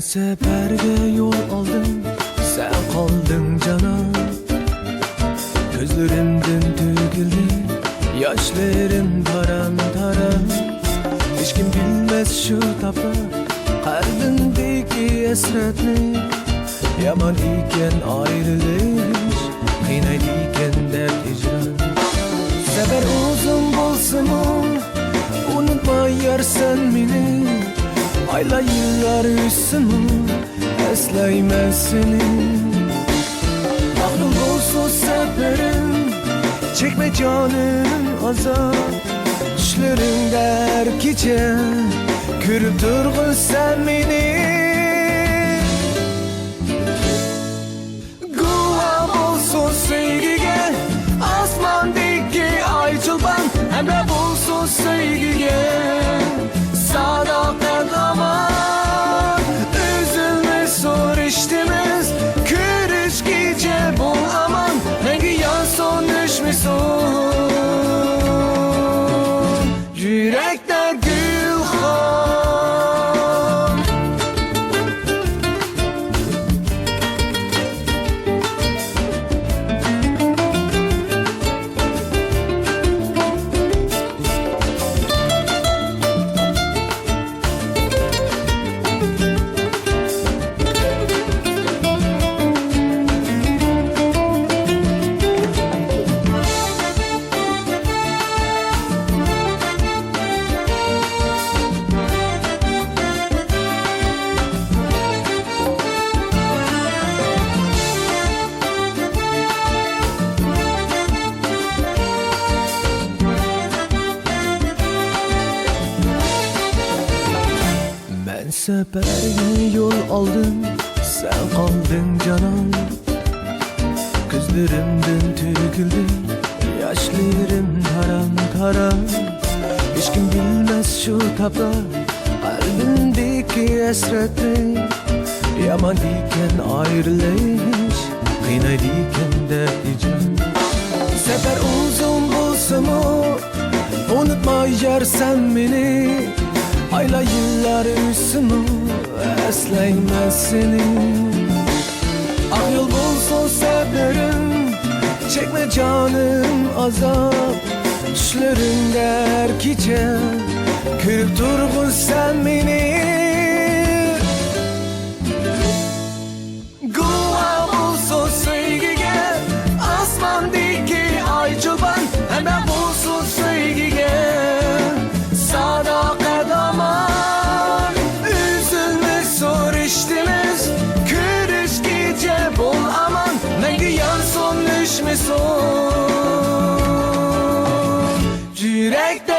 seferge yol aldım, sen kaldın canan. Gözlerimden tügüldü, yaşlarım taran taran. Hiç kim bilmez şu tafa, kalbindeki esretni. Yaman iken ayrılış, kıynaydiken dert icran. Sefer uzun bulsun unutma yar sen beni. Ayla yıllar üstümü esleymez seni. Aklım olsun seferim, çekme canım azap. Düşlerin der gece, kürüp durgun sen beni. Guvam olsun sevgiye, asmandaki ay çulpan. Emre bulsun sevgiye, sadakat aman. Üzülme sor iştimiz, kürüş gece bol aman. Rengi yansın düşmüşsün, yürekte gül har. Ben seferge yol aldım, sen kaldın canan. Gözlerimden tügüldü, yaşlarım taran taran. Hiç kim bilmez şu tabi, kalbindeki esreti. Yaman iken ayrılış, kıynaydiken dert icran. Sefer uzun bulsa mı, unutma yar sen beni. Ayla yıllar üstümü esleymez seni. Ah yol bulsun seferim, çekme canım azap. Düşlerin der gece, kırıp durgun sen beni. Guva bulsun sevgiye, asmandaki ay çulpan. Hemen bulsun sevgiye, sadakat aman. Üzülme sor iştimiz, kürüş gece bol aman. Rengi yansın düşmesin, yürekte